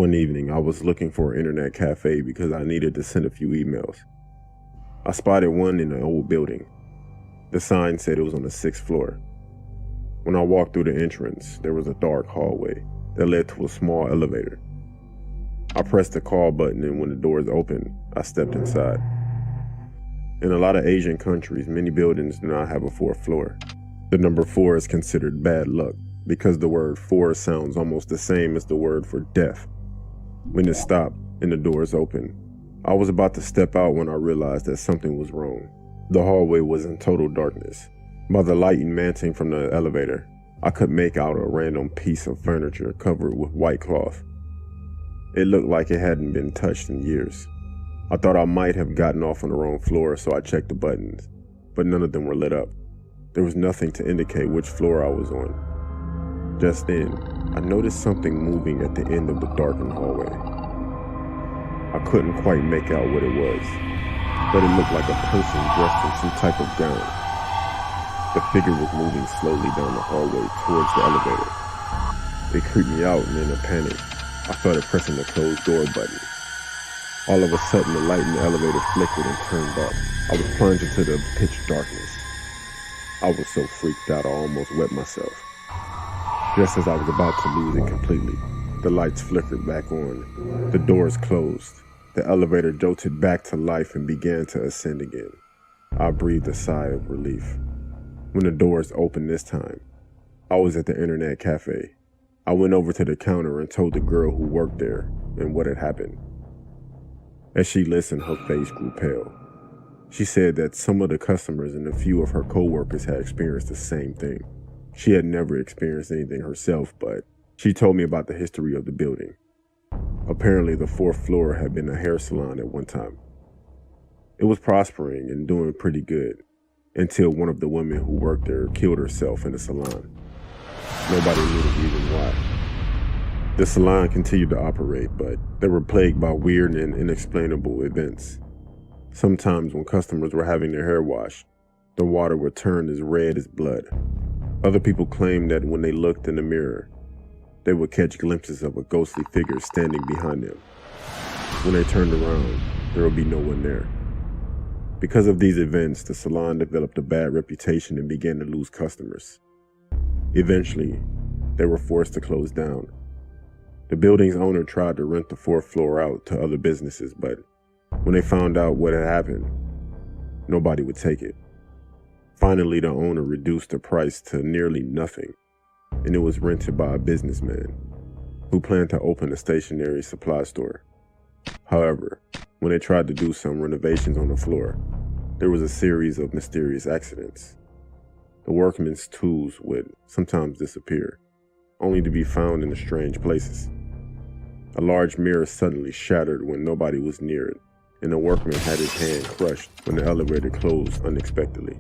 One evening, I was looking for an internet cafe because I needed to send a few emails. I spotted one in an old building. The sign said it was on the 6th floor. When I walked through the entrance, there was a dark hallway that led to a small elevator. I pressed the call button, and when the doors opened, I stepped inside. In a lot of Asian countries, many buildings do not have a 4th floor. The number 4 is considered bad luck because the word 4 sounds almost the same as the word for death. When it stopped and the doors opened, I was about to step out when I realized that something was wrong. The hallway was in total darkness. By the light emanting from the elevator, I could make out a random piece of furniture covered with white cloth. It looked like it hadn't been touched in years. I thought I might have gotten off on the wrong floor, so I checked the buttons, but none of them were lit up. There was nothing to indicate which floor I was on. Just then, I noticed something moving at the end of the darkened hallway. I couldn't quite make out what it was, but it looked like a person dressed in some type of gown. The figure was moving slowly down the hallway towards the elevator. It creeped me out, and in a panic, I started pressing the closed door button. All of a sudden, the light in the elevator flickered and turned off. I was plunged into the pitch darkness. I was so freaked out I almost wet myself. Just as I was about to lose it completely, the lights flickered back on. The doors closed. The elevator jolted back to life and began to ascend again. I breathed a sigh of relief. When the doors opened this time, I was at the internet cafe. I went over to the counter and told the girl who worked there and what had happened. As she listened, her face grew pale. She said that some of the customers and a few of her co-workers had experienced the same thing. She had never experienced anything herself, but she told me about the history of the building. Apparently, the 4th floor had been a hair salon at one time. It was prospering and doing pretty good until one of the women who worked there killed herself in the salon. Nobody knew the reason why. The salon continued to operate, but they were plagued by weird and inexplainable events. Sometimes when customers were having their hair washed, the water would turn as red as blood. Other people claimed that when they looked in the mirror, they would catch glimpses of a ghostly figure standing behind them. When they turned around, there would be no one there. Because of these events, the salon developed a bad reputation and began to lose customers. Eventually, they were forced to close down. The building's owner tried to rent the 4th floor out to other businesses, but when they found out what had happened, nobody would take it. Finally, the owner reduced the price to nearly nothing, and it was rented by a businessman who planned to open a stationery supply store. However, when they tried to do some renovations on the floor, there was a series of mysterious accidents. The workmen's tools would sometimes disappear, only to be found in strange places. A large mirror suddenly shattered when nobody was near it, and the workman had his hand crushed when the elevator closed unexpectedly.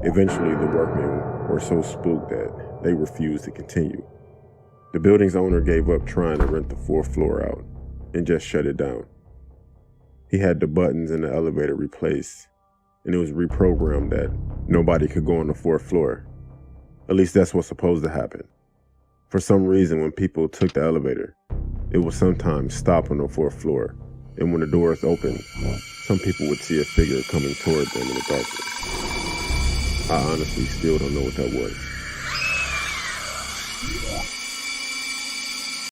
Eventually, the workmen were so spooked that they refused to continue. The building's owner gave up trying to rent the 4th floor out and just shut it down. He had the buttons in the elevator replaced, and it was reprogrammed that nobody could go on the 4th floor. At least that's what's supposed to happen. For some reason, when people took the elevator, it would sometimes stop on the 4th floor, and when the doors opened, some people would see a figure coming toward them in the darkness. I honestly still don't know what that was.